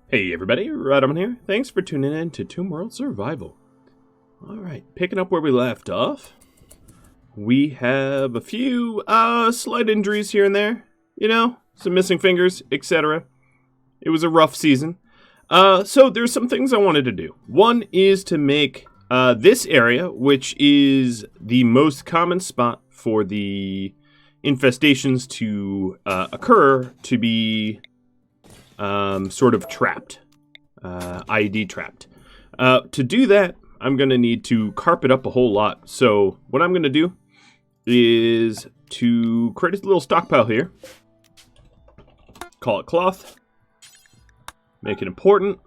Hey everybody, Rhadamant here. Thanks for tuning in to RimWorld Survival. Alright, picking up where we left off. We have a few slight injuries here and there. You know, some missing fingers, etc. It was a rough season. So there's some things I wanted to do. One is to make this area, which is the most common spot for the infestations to occur, to be sort of trapped, IED trapped. To do that, I'm going to need to carpet up a whole lot. So what I'm going to do is to create a little stockpile here. Call it cloth. Make it important.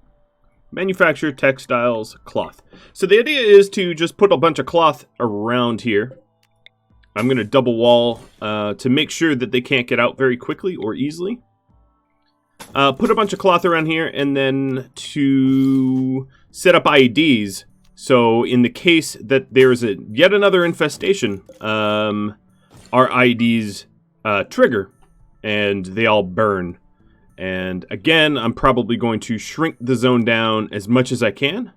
Manufacture textiles, cloth. So the idea is to just put a bunch of cloth around here. I'm going to double wall to make sure that they can't get out very quickly or easily. Put a bunch of cloth around here, and then to set up IEDs. So in the case that there's yet another infestation, our IEDs trigger, and they all burn. And again, I'm probably going to shrink the zone down as much as I can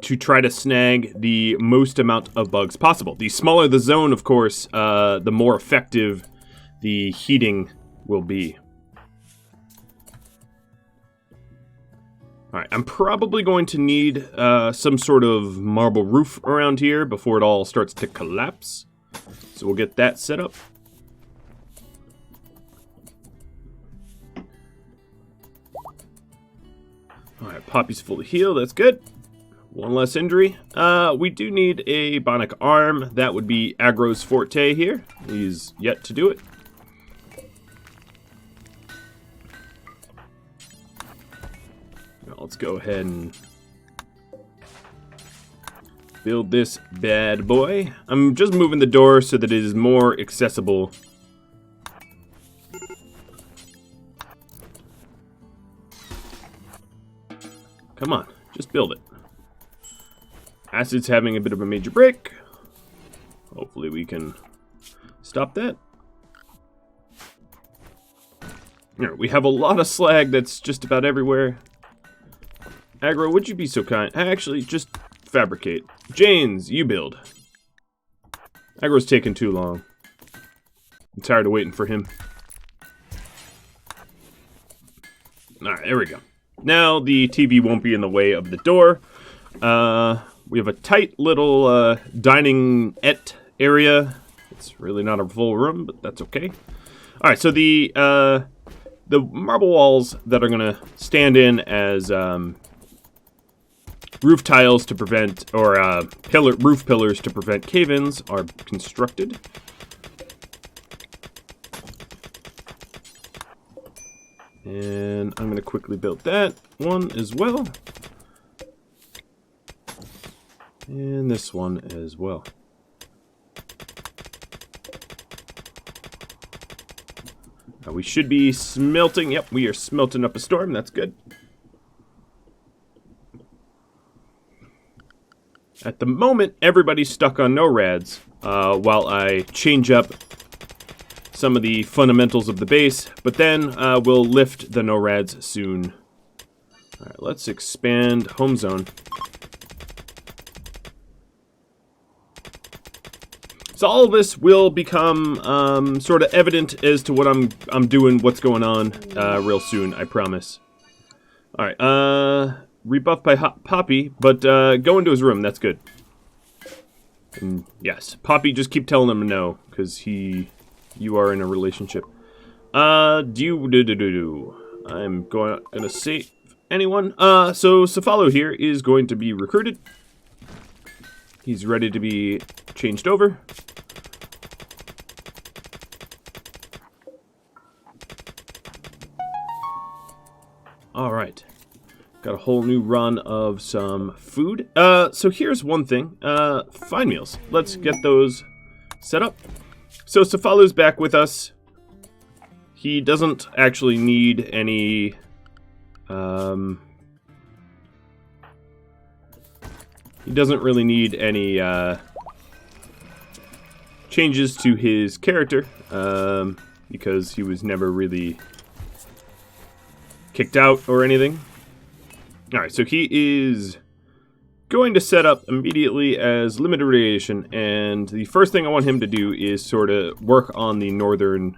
to try to snag the most amount of bugs possible. The smaller the zone, of course, the more effective the heating will be. Alright, I'm probably going to need some sort of marble roof around here before it all starts to collapse. So we'll get that set up. Alright, Poppy's fully healed, that's good. One less injury. We do need a bionic arm. That would be Aggro's forte here. He's yet to do it. Let's go ahead and build this bad boy. I'm just moving the door so that it is more accessible. Come on, just build it. Acid's having a bit of a major break. Hopefully we can stop that. Here, we have a lot of slag that's just about everywhere. Aggro, would you be so kind? Actually, just fabricate. Janes, you build. Aggro's taking too long. I'm tired of waiting for him. Alright, there we go. Now the TV won't be in the way of the door. We have a tight little dining-ette area. It's really not a full room, but that's okay. Alright, so the marble walls that are going to stand in as roof tiles to prevent, or roof pillars to prevent cave-ins are constructed. And I'm going to quickly build that one as well. And this one as well. Now we should be smelting. Yep, we are smelting up a storm. That's good. At the moment, everybody's stuck on no-rads while I change up some of the fundamentals of the base, but then we'll lift the no-rads soon. Alright, let's expand home zone. So all of this will become sort of evident as to what I'm doing, what's going on real soon, I promise. Alright, rebuffed by Poppy, but go into his room, that's good. And yes, Poppy, just keep telling him no, because you are in a relationship. I'm gonna save anyone. So Cephalo here is going to be recruited. He's ready to be changed over. Alright. Got a whole new run of some food. So here's one thing. Fine meals. Let's get those set up. So Cephalo's back with us. He doesn't actually need any... he doesn't really need any changes to his character, because he was never really kicked out or anything. Alright, so he is going to set up immediately as limited radiation, and the first thing I want him to do is sort of work on the northern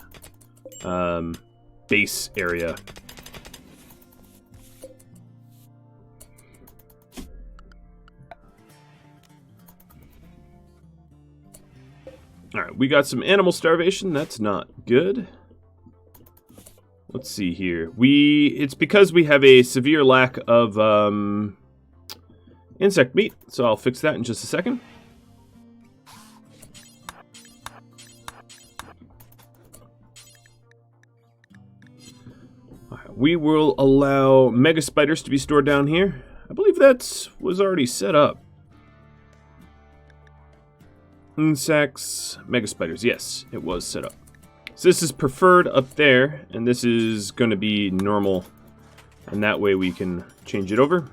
base area. Alright, we got some animal starvation. That's not good. Let's see here. It's because we have a severe lack of insect meat, so I'll fix that in just a second. Alright, we will allow mega spiders to be stored down here. I believe that was already set up. Insects, mega spiders. Yes, it was set up. So this is preferred up there, and this is going to be normal. And that way we can change it over.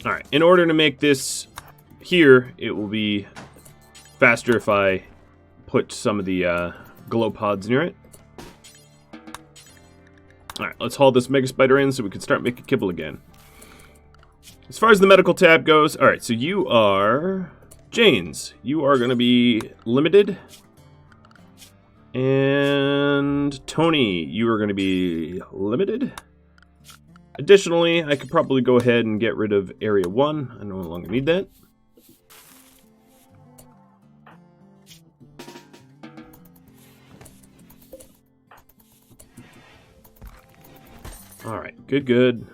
Alright, in order to make this here, it will be faster if I put some of the glow pods near it. Alright, let's haul this mega spider in so we can start making kibble again. As far as the medical tab goes, alright, so you are Janes. You are going to be limited. And Tony, you are going to be limited. Additionally, I could probably go ahead and get rid of Area 1. I no longer need that. Alright, good.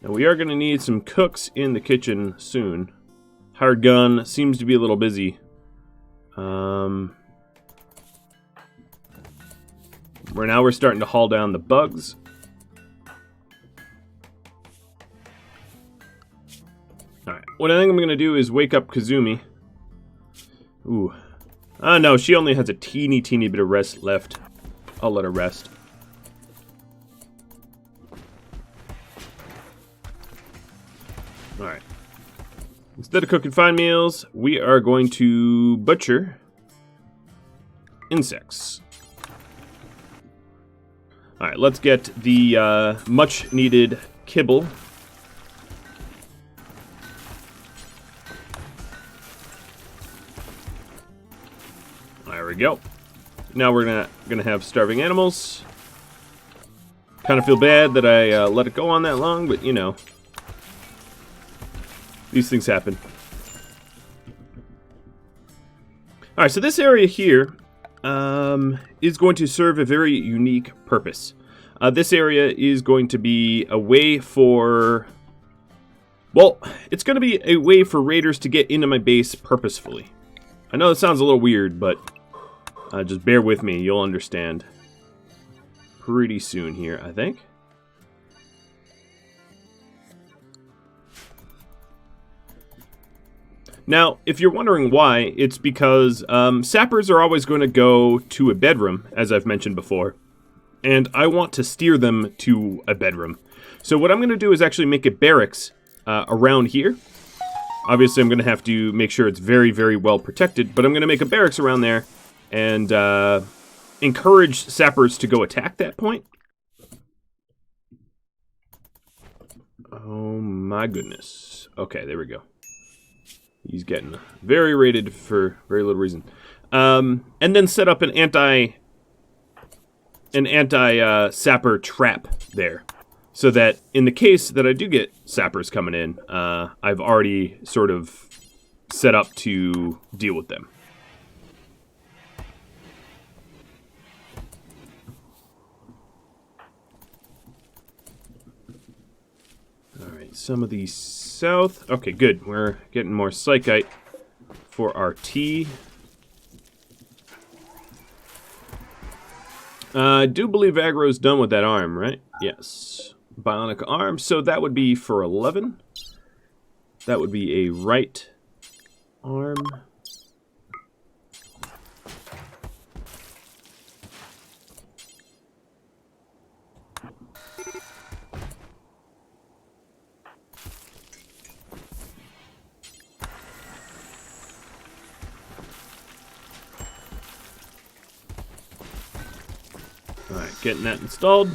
Now we are going to need some cooks in the kitchen soon. Hired gun seems to be a little busy. We're starting to haul down the bugs. Alright, what I think I'm going to do is wake up Kazumi. Ooh. No, she only has a teeny bit of rest left. I'll let her rest. Alright. Instead of cooking fine meals, we are going to butcher insects. Alright, let's get the much needed kibble. There we go. Now we're gonna have starving animals. Kind of feel bad that I let it go on that long, but you know. These things happen. Alright, so this area here is going to serve a very unique purpose. This area is going to be a way for... Well, it's going to be a way for raiders to get into my base purposefully. I know it sounds a little weird, but just bear with me. You'll understand pretty soon here, I think. Now, if you're wondering why, it's because sappers are always going to go to a bedroom, as I've mentioned before, and I want to steer them to a bedroom. So what I'm going to do is actually make a barracks around here. Obviously, I'm going to have to make sure it's very well protected, but I'm going to make a barracks around there and encourage sappers to go attack that point. Oh my goodness. Okay, there we go. He's getting very rated for very little reason. And then set up an anti-sapper trap there. So that in the case that I do get sappers coming in, I've already sort of set up to deal with them. Alright, some of these south. Okay, good. We're getting more psychite for our tea. I do believe aggro's done with that arm, right? Yes. Bionic arm. So that would be for 11. That would be a right arm. Alright, getting that installed.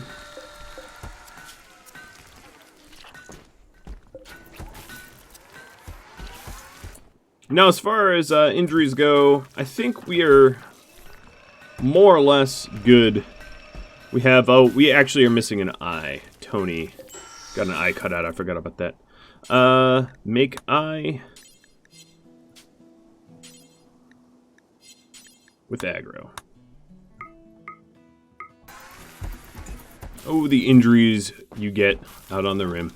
Now, as far as injuries go, I think we are more or less good. We have, oh, we actually are missing an eye. Tony got an eye cut out. I forgot about that. Make eye with aggro. Oh, the injuries you get out on the rim.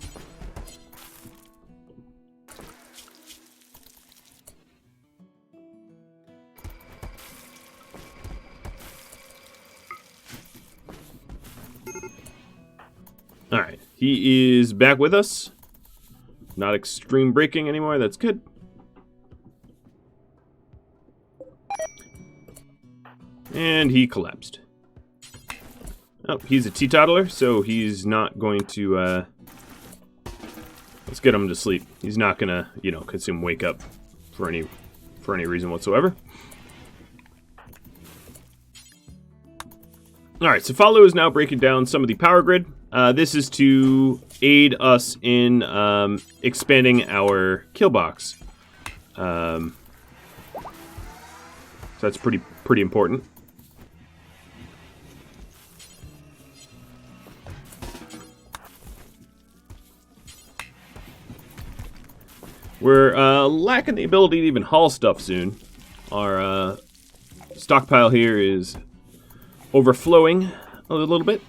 Alright, he is back with us. Not extreme braking anymore, that's good. And he collapsed. Oh, he's a teetotaler, so he's not going to, let's get him to sleep. He's not gonna, you know, consume wake up for any reason whatsoever. Alright, so Follow is now breaking down some of the power grid. This is to aid us in expanding our kill box. So that's pretty important. We're lacking the ability to even haul stuff soon. Our stockpile here is overflowing a little bit.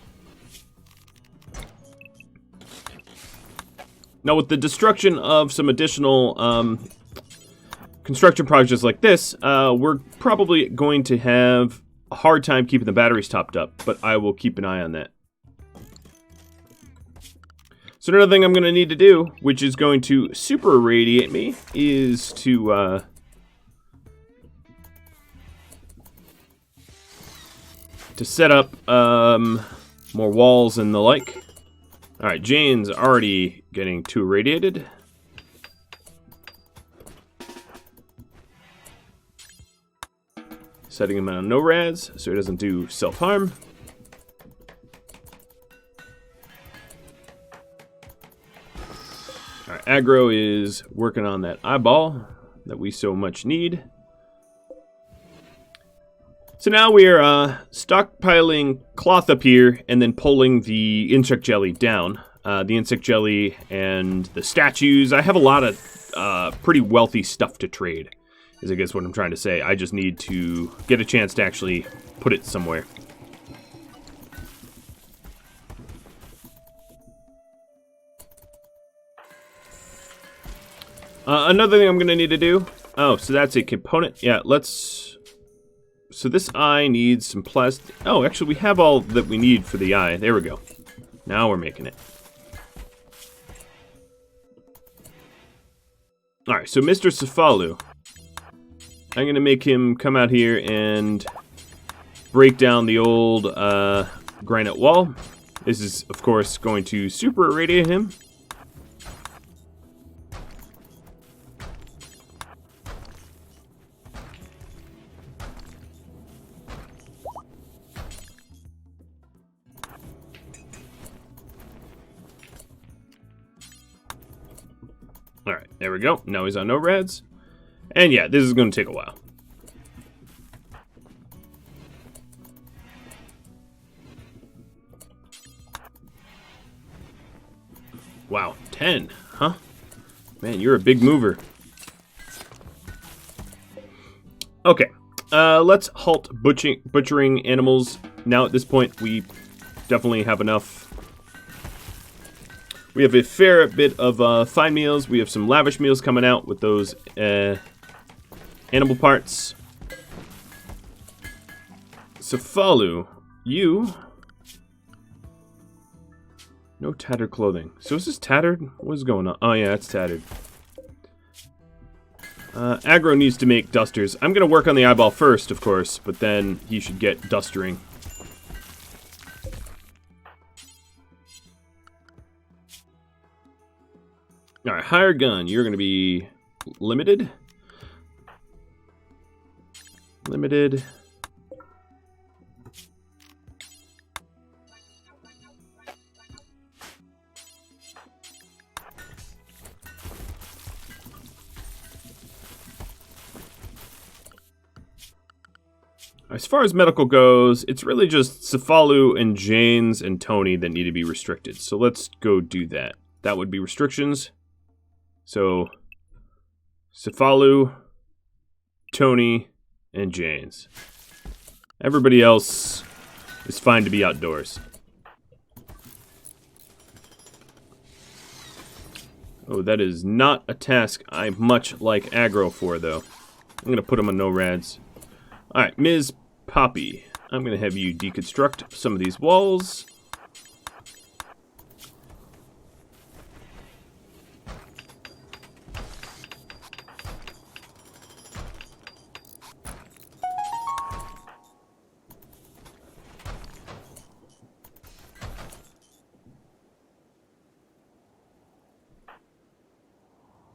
Now, with the destruction of some additional construction projects like this, we're probably going to have a hard time keeping the batteries topped up, but I will keep an eye on that. So another thing I'm going to need to do, which is going to super irradiate me, is to set up more walls and the like. Alright, Jane's already getting too irradiated. Setting him on no rads so he doesn't do self-harm. Alright, aggro is working on that eyeball that we so much need. So now we are stockpiling cloth up here and then pulling the insect jelly down. The insect jelly and the statues. I have a lot of pretty wealthy stuff to trade, is I guess what I'm trying to say. I just need to get a chance to actually put it somewhere. Another thing I'm going to need to do. Oh, so that's a component. Yeah, let's... So this eye needs some plastic. Oh, actually, we have all that we need for the eye. There we go. Now we're making it. Alright, so Mr. Cefalu. I'm going to make him come out here and break down the old granite wall. This is, of course, going to super irradiate him. Alright, there we go. Now he's on no rads. And yeah, this is going to take a while. Wow, 10, huh? Man, you're a big mover. Okay, let's halt butchering animals. Now at this point, we definitely have enough. We have a fair bit of fine meals. We have some lavish meals coming out with those animal parts. Cefalu, you... No tattered clothing. So is this tattered? What is going on? Oh yeah, it's tattered. Aggro needs to make dusters. I'm going to work on the eyeball first, of course, but then he should get dustering. Alright, higher gun. You're going to be limited. Limited. As far as medical goes, it's really just Cefalu and Janes and Tony that need to be restricted. So let's go do that. That would be restrictions. So Cefalu, Tony, and Janes. Everybody else is fine to be outdoors. Oh, that is not a task I much like aggro for, though. I'm going to put him on no rads. Alright, Ms. Poppy. I'm going to have you deconstruct some of these walls.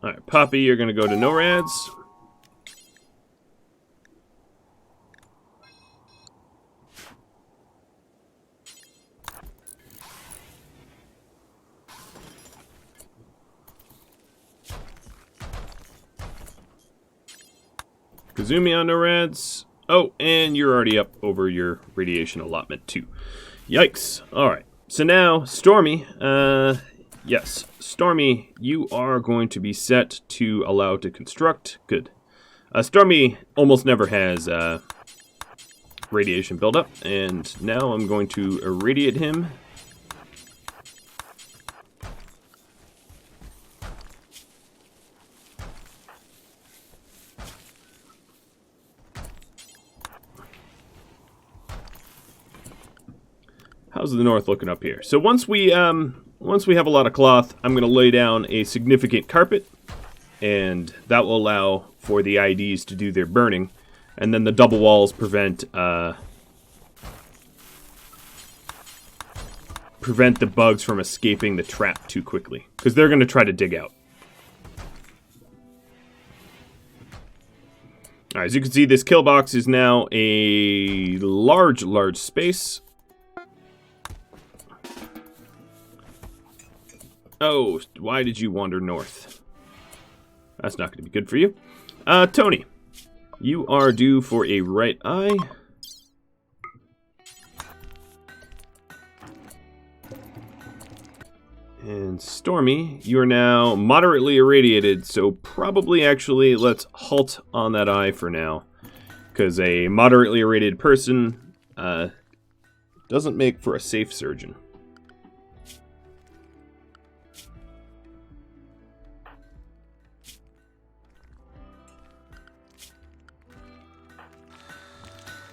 Alright, Poppy, you're going to go to no rads. Kazumi on no rads. Oh, and you're already up over your radiation allotment too. Yikes. Alright, so now, Stormy, yes, Stormy, you are going to be set to allow to construct. Good. Stormy almost never has radiation buildup, and now I'm going to irradiate him. How's the north looking up here? So once we have a lot of cloth, I'm going to lay down a significant carpet, and that will allow for the IDs to do their burning, and then the double walls prevent the bugs from escaping the trap too quickly, because they're going to try to dig out. All right, as you can see, this kill box is now a large space. Oh, why did you wander north? That's not going to be good for you. Tony, you are due for a right eye. And Stormy, you are now moderately irradiated, so probably actually let's halt on that eye for now. Because a moderately irradiated person doesn't make for a safe surgeon.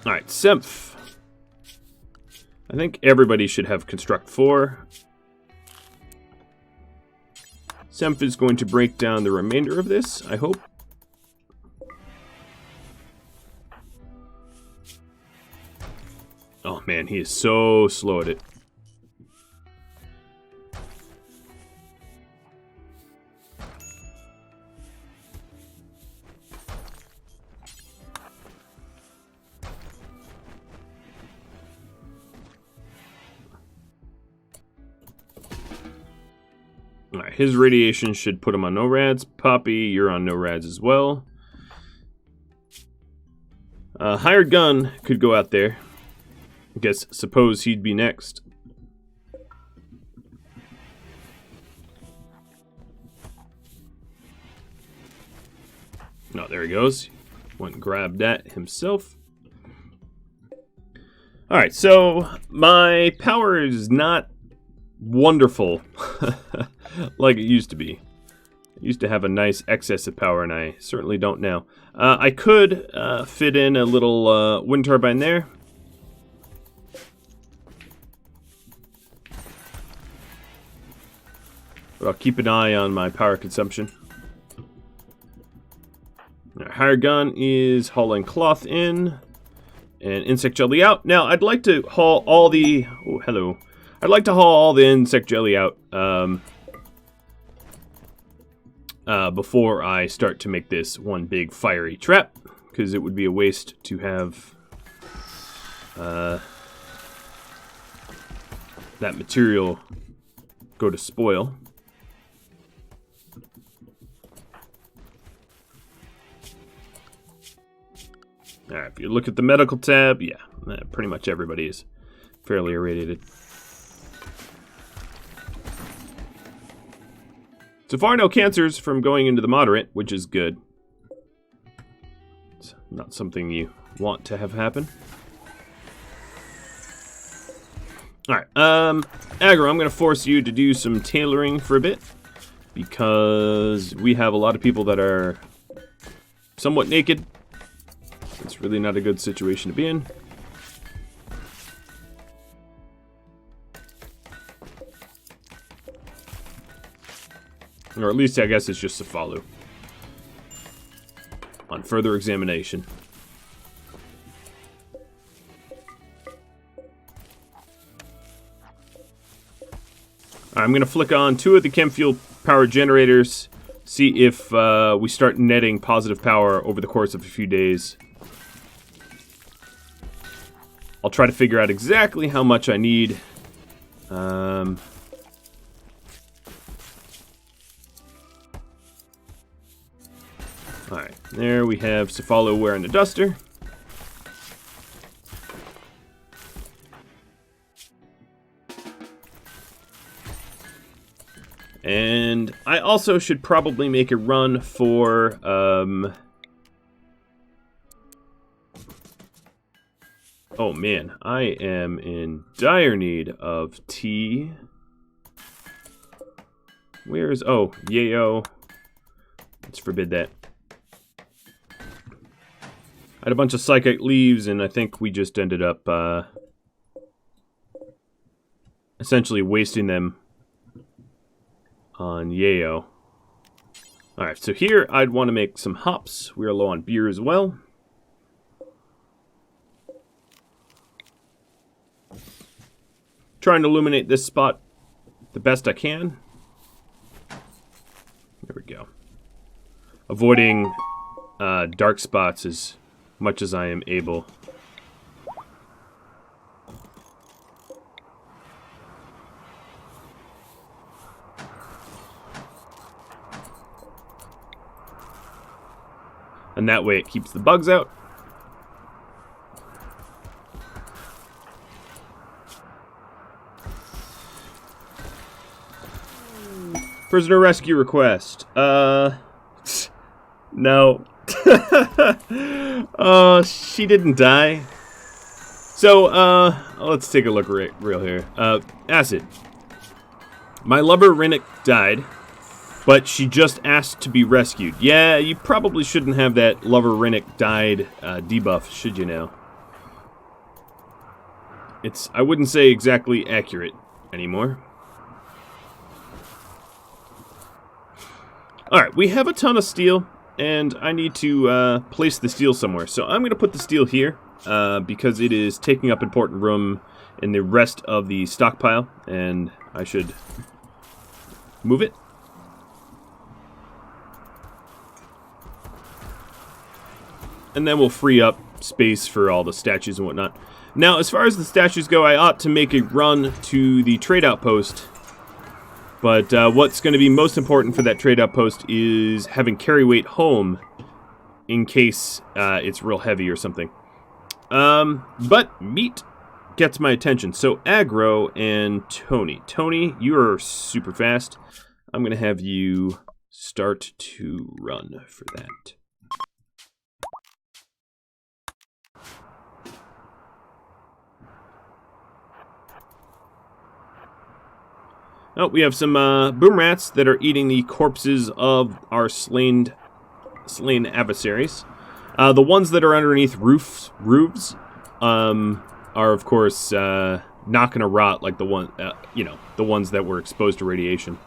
Alright, Semph. I think everybody should have Construct 4. Semph is going to break down the remainder of this, I hope. Oh man, he is so slow at it. Alright, his radiation should put him on no rads. Poppy, you're on no rads as well. Hired gun could go out there. I guess, suppose he'd be next. Oh, there he goes. Went and grabbed that himself. Alright, so my power is not wonderful like it used to be. I used to have a nice excess of power, and I certainly don't now. I could fit in a little wind turbine there. But I'll keep an eye on my power consumption. Our hired gun is hauling cloth in and insect jelly out. Now, I'd like to haul all the... Oh, hello. I'd like to haul all the insect jelly out before I start to make this one big fiery trap, because it would be a waste to have that material go to spoil. Alright, if you look at the medical tab, yeah, pretty much everybody is fairly irradiated. So far, no cancers from going into the moderate, which is good. It's not something you want to have happen. Alright, Aggro, I'm going to force you to do some tailoring for a bit, because we have a lot of people that are somewhat naked. It's really not a good situation to be in. Or at least I guess it's just Safalu. On further examination. I'm going to flick on 2 of the chem fuel power generators, see if we start netting positive power over the course of a few days. I'll try to figure out exactly how much I need. Alright, there we have Cephalo wearing a duster. And I also should probably make a run for, oh man, I am in dire need of tea. Where's, oh, yayo. Let's forbid that. I had a bunch of psychic leaves, and I think we just ended up, essentially wasting them on yayo. Alright, so here I'd want to make some hops. We're low on beer as well. Trying to illuminate this spot the best I can. There we go. Avoiding dark spots as much as I am able. And that way it keeps the bugs out. Prisoner rescue request. No. Oh, she didn't die. So, let's take a look real here. Acid. My lover Rinnick died, but she just asked to be rescued. Yeah, you probably shouldn't have that lover Rinnick died debuff, should you now? It's, I wouldn't say exactly accurate anymore. Alright, we have a ton of steel, and I need to place the steel somewhere. So I'm going to put the steel here, because it is taking up important room in the rest of the stockpile, and I should move it. And then we'll free up space for all the statues and whatnot. Now, as far as the statues go, I ought to make a run to the trade outpost. But what's going to be most important for that trade outpost is having carry weight home in case it's real heavy or something. But meat gets my attention. So Aggro and Tony. Tony, you are super fast. I'm going to have you start to run for that. Oh, we have some boom rats that are eating the corpses of our slain adversaries. The ones that are underneath roofs are of course not gonna rot like the one, you know, the ones that were exposed to radiation.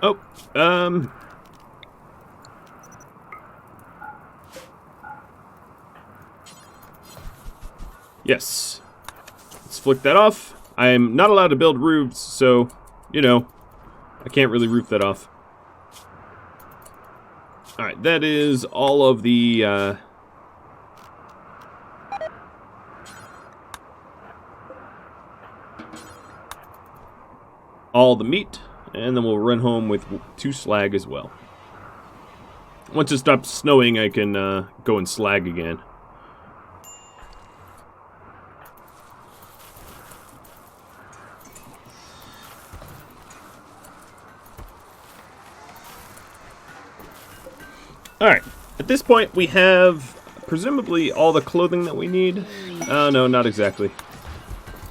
Oh, yes. Let's flick that off. I'm not allowed to build roofs, so, you know, I can't really roof that off. Alright, that is all of the, all the meat. And then we'll run home with 2 slag as well. Once it stops snowing, I can go and slag again. Alright, at this point we have presumably all the clothing that we need. No, not exactly.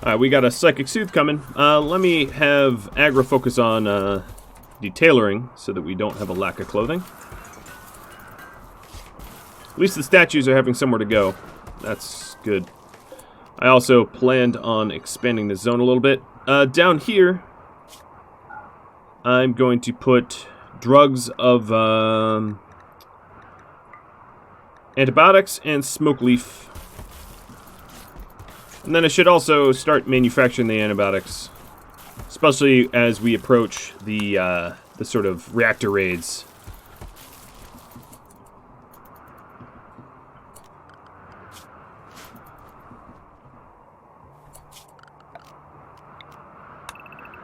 Alright, we got a Psychic Soothe coming. Let me have Agra focus on the Tailoring so that we don't have a lack of clothing. At least the statues are having somewhere to go. That's good. I also planned on expanding the zone a little bit. Down here, I'm going to put drugs of antibiotics and smoke leaf. And then I should also start manufacturing the antibiotics, especially as we approach the sort of reactor raids.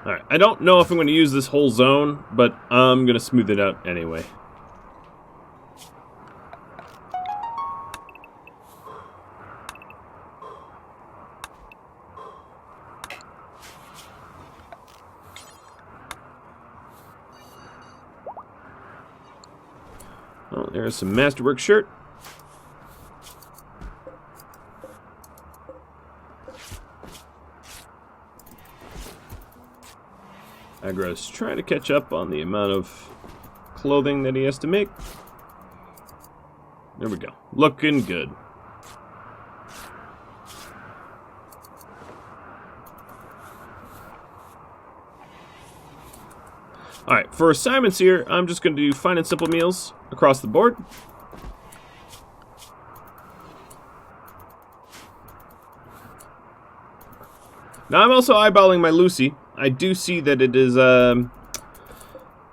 Alright, I don't know if I'm going to use this whole zone, but I'm going to smooth it out anyway. Oh, there's some Masterwork shirt. Agra's trying to catch up on the amount of clothing that he has to make. There we go. Looking good. Alright, for assignments here, I'm just going to do fine and simple meals across the board. Now I'm also eyeballing my Lucy. I do see that it is,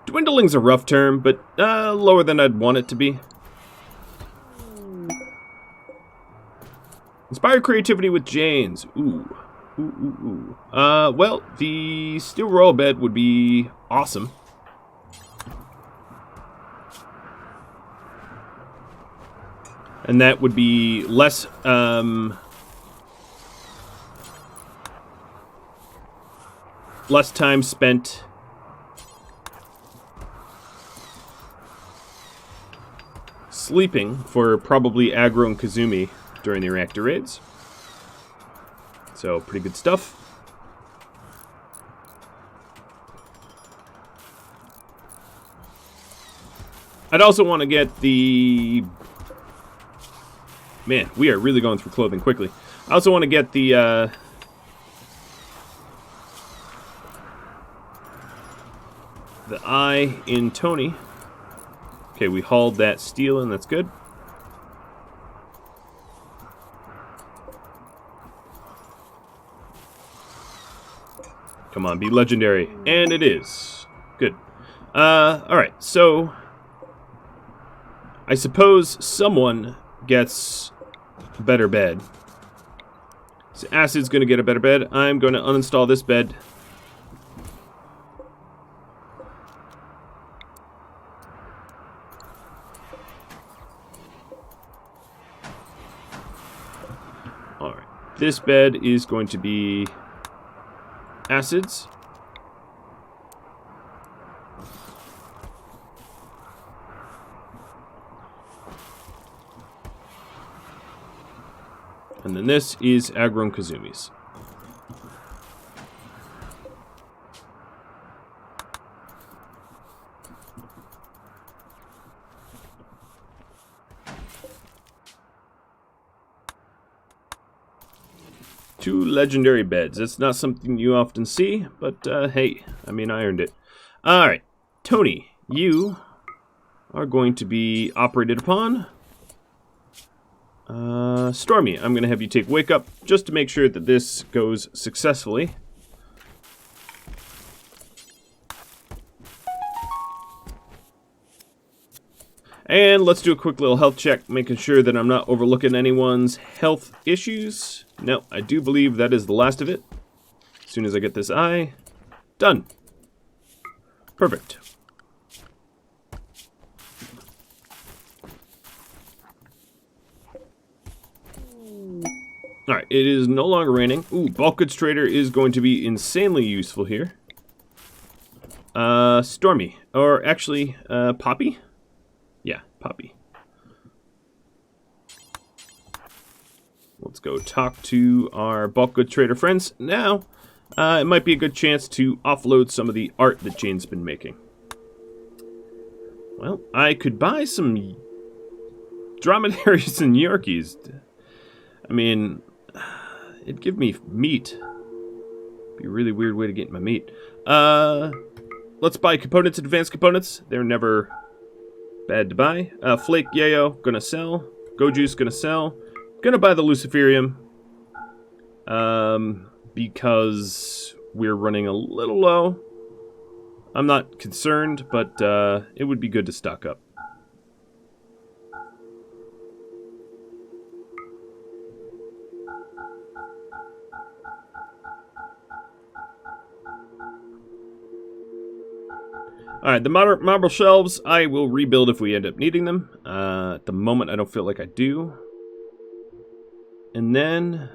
dwindling's a rough term, but lower than I'd want it to be. Inspire creativity with Janes. Ooh. Well, the steel royal bed would be awesome. And that would be less, less time spent sleeping for probably Aggro and Kazumi during the reactor raids. So, pretty good stuff. I'd also want to get the... Man, we are really going through clothing quickly. I also want to get the eye in Tony. Okay, we hauled that steel in, that's good. Come on, be legendary. And it is. Good. Alright, so I suppose someone gets a better bed. So Acid's going to get a better bed. I'm going to uninstall this bed. Alright, this bed is going to be Acid's. And then this is Aggro and Kazumi's. Two legendary beds. It's not something you often see, but hey, I mean, I earned it. Alright, Tony, you are going to be operated upon. Stormy, I'm going to have you take Wake Up just to make sure that this goes successfully. And let's do a quick little health check, making sure that I'm not overlooking anyone's health issues. No, I do believe that is the last of it. As soon as I get this eye, done. Perfect. Alright, it is no longer raining. Ooh, bulk goods trader is going to be insanely useful here. Stormy. Or actually, Poppy? Yeah, Poppy. Let's go talk to our bulk goods trader friends. Now, it might be a good chance to offload some of the art that Jane's been making. Well, I could buy some dromedaries and Yorkies. I mean, it'd give me meat. Be a really weird way to get my meat. Let's buy components, advanced components. They're never bad to buy. Flake Yayo, gonna sell. Gojuice, gonna sell. Gonna buy the Luciferium. Because we're running a little low. I'm not concerned, but it would be good to stock up. Alright, the marble shelves, I will rebuild if we end up needing them. At the moment, I don't feel like I do. And then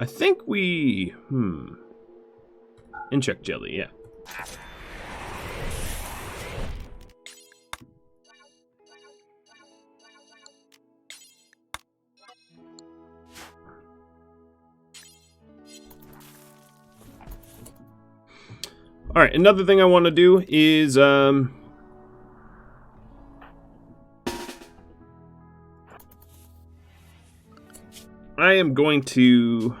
I think we... Insect jelly, yeah. Alright, another thing I want to do is... I am going to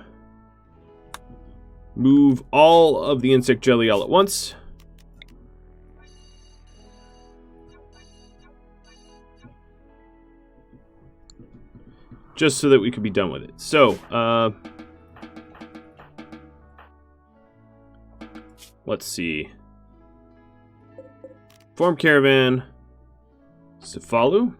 move all of the insect jelly all at once. Just so that we could be done with it. So, let's see. Form caravan. Cefalu.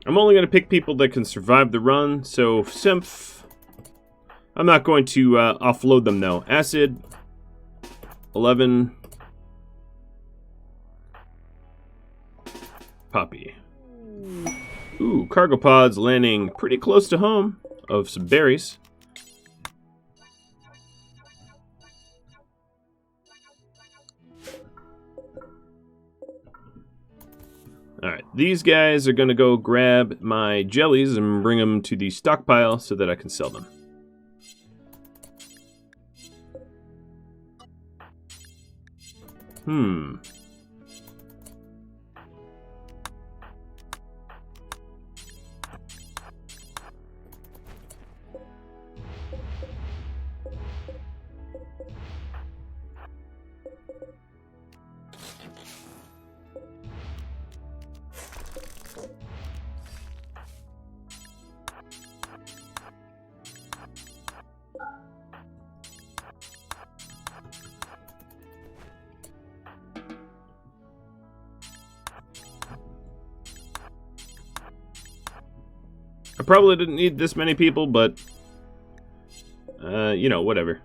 I'm only going to pick people that can survive the run, so Symph. I'm not going to offload them, though. Acid. 11. Poppy. Ooh, cargo pods landing pretty close to home of some berries. Alright, these guys are going to go grab my jellies and bring them to the stockpile so that I can sell them. I probably didn't need this many people, but, you know, whatever.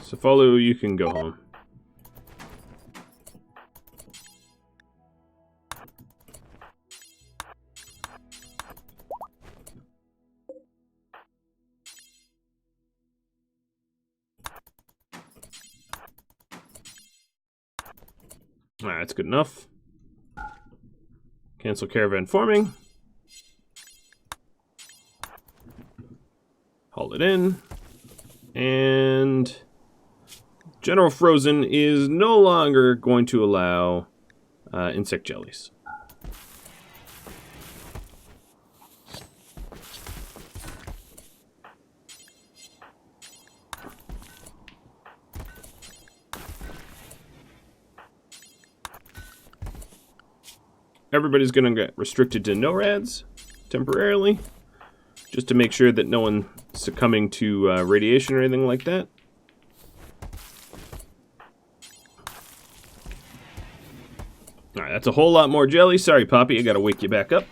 Cefalu, you can go home. Alright, that's good enough. Cancel caravan forming. Haul it in. And General Frozen is no longer going to allow insect jellies. everybody's going to get restricted to NORADs temporarily, just to make sure that no one succumbing to radiation or anything like that. Alright, that's a whole lot more jelly. Sorry, Poppy, I gotta wake you back up.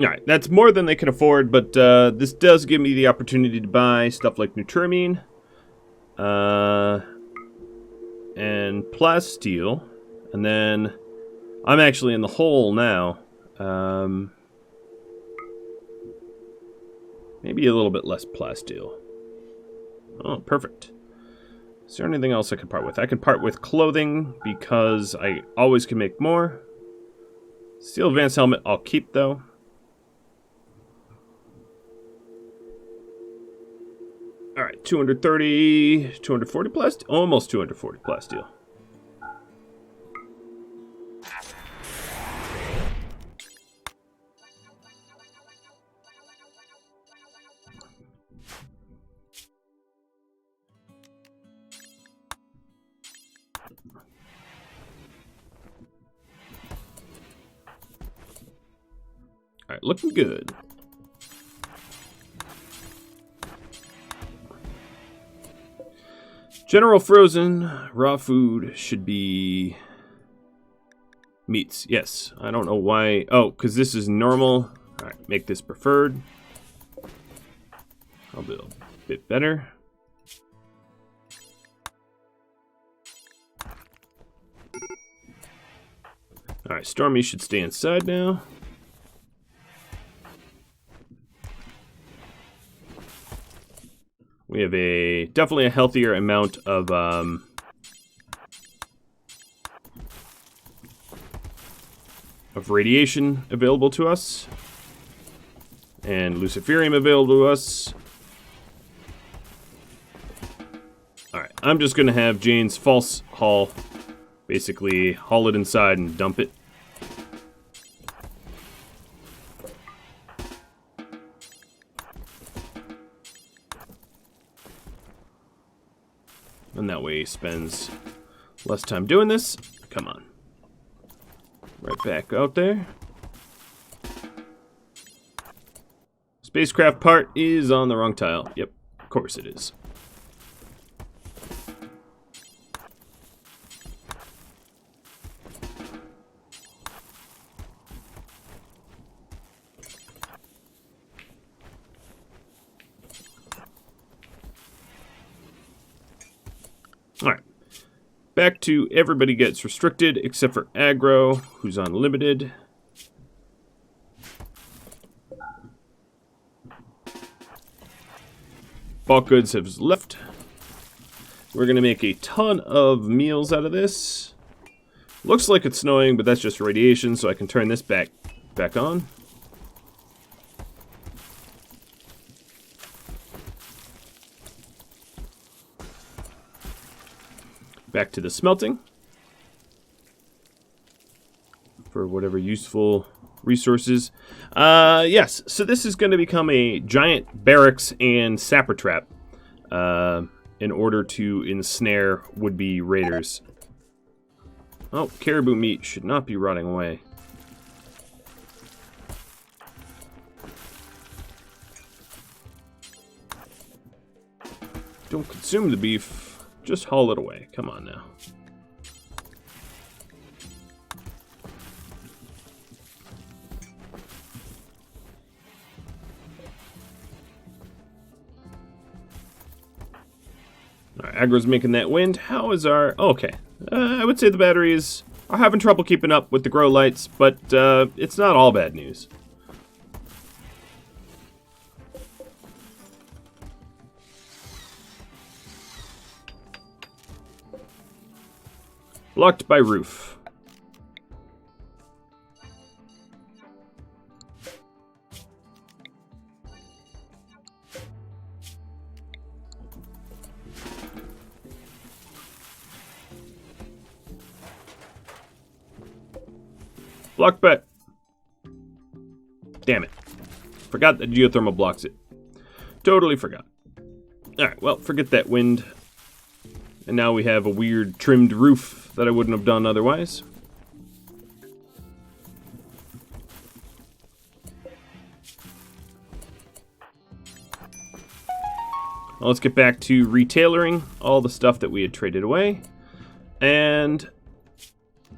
Alright, that's more than they can afford, but this does give me the opportunity to buy stuff like Nutrimine, and plasteel, and then I'm actually in the hole now. Maybe a little bit less plasteel. Oh, perfect. Is there anything else I could part with? I could part with clothing, because I always can make more. Steel advanced helmet I'll keep, though. Alright, 230, 240 plasteel? Almost 240 plasteel. Alright, looking good. General frozen, raw food should be meats. Yes, I don't know why. Oh, because this is normal. Alright, make this preferred. I'll do a bit better. Alright, Stormy should stay inside now. We have definitely a healthier amount of radiation available to us, and luciferium available to us. All right, I'm just gonna have Jane's false haul, basically haul it inside and dump it. And that way he spends less time doing this. Come on. Right back out there. Spacecraft part is on the wrong tile. Yep, of course it is. Alright, back to everybody gets restricted except for aggro, who's on limited. Bulk goods have left. We're going to make a ton of meals out of this. Looks like it's snowing, but that's just radiation, so I can turn this back on. Back to the smelting for whatever useful resources. Yes, so this is going to become a giant barracks and sapper trap in order to ensnare would-be raiders. Oh, caribou meat should not be rotting away. Don't consume the beef. Just haul it away. Come on now. Alright, aggro's making that wind. How is our... Oh, okay. I would say the batteries are having trouble keeping up with the grow lights, but it's not all bad news. Blocked by roof. Blocked by... Damn it. Forgot that geothermal blocks it. Totally forgot. Alright, well, forget that wind. And now we have a weird trimmed roof that I wouldn't have done otherwise. Well, let's get back to retailoring all the stuff that we had traded away. And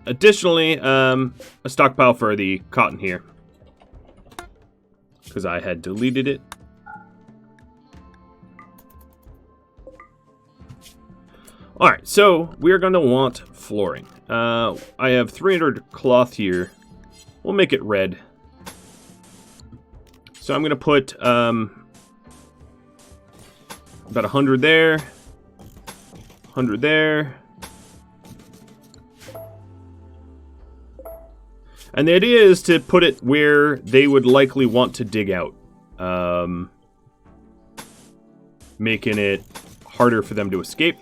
additionally, a stockpile for the cotton here, because I had deleted it. Alright, so we're going to want flooring. I have 300 cloth here. We'll make it red. So I'm going to put about 100 there, 100 there. And the idea is to put it where they would likely want to dig out. Making it harder for them to escape.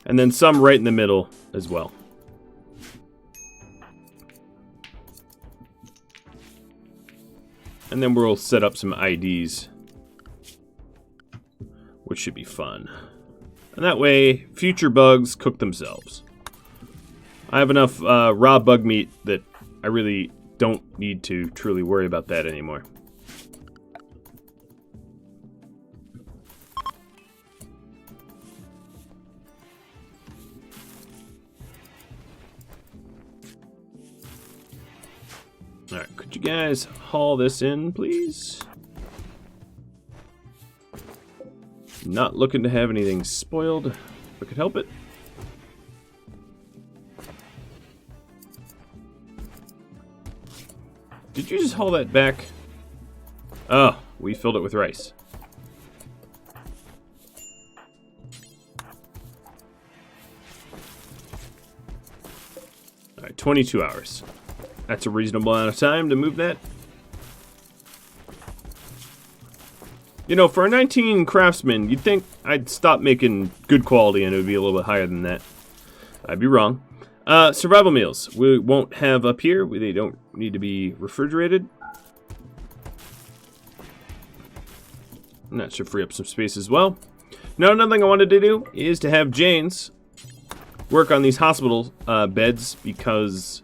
And then some right in the middle as well. And then we'll set up some IDs, which should be fun. And that way, future bugs cook themselves. I have enough raw bug meat that I really don't need to truly worry about that anymore. Alright, could you guys haul this in, please? Not looking to have anything spoiled, if I could help it. Did you just haul that back? Oh, we filled it with rice. Alright, 22 hours. That's a reasonable amount of time to move that. You know, for a 19 craftsman, you'd think I'd stop making good quality and it would be a little bit higher than that. I'd be wrong. Survival meals. We won't have up here. They don't need to be refrigerated. And that should free up some space as well. Now, another thing I wanted to do is to have Janes work on these hospital beds, because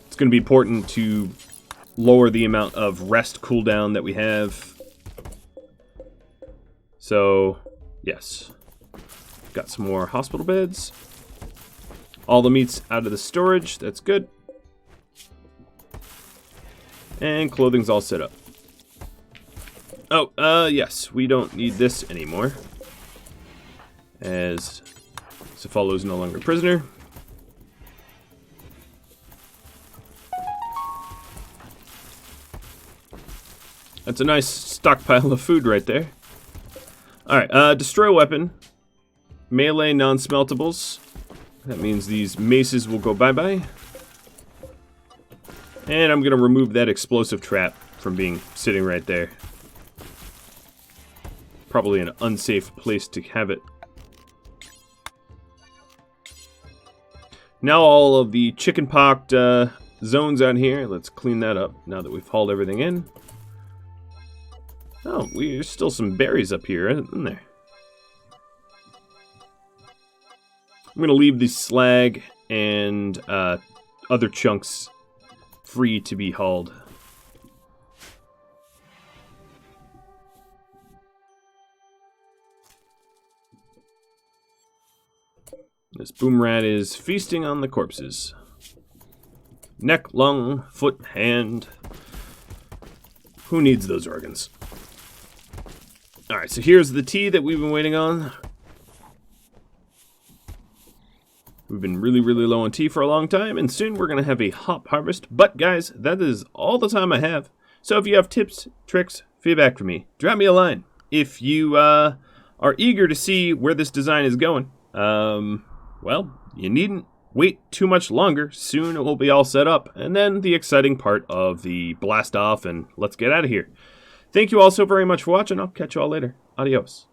it's going to be important to lower the amount of rest cooldown that we have. So, yes. Got some more hospital beds. All the meat's out of the storage. That's good. And clothing's all set up. Oh, yes. We don't need this anymore, as Cephalo's no longer a prisoner. That's a nice stockpile of food right there. Alright, destroy weapon. Melee non-smeltables. That means these maces will go bye-bye. And I'm going to remove that explosive trap from being sitting right there. Probably an unsafe place to have it. Now all of the chicken-pocked zones out here, let's clean that up now that we've hauled everything in. Oh, there's still some berries up here, isn't there? I'm going to leave the slag and other chunks free to be hauled. This boom rat is feasting on the corpses. Neck, lung, foot, hand. Who needs those organs? Alright, so here's the tea that we've been waiting on. We've been really, really low on tea for a long time, and soon we're going to have a hop harvest. But guys, that is all the time I have. So if you have tips, tricks, feedback for me, drop me a line. If you are eager to see where this design is going, well, you needn't wait too much longer. Soon it will be all set up, and then the exciting part of the blast off and let's get out of here. Thank you all so very much for watching. I'll catch you all later. Adios.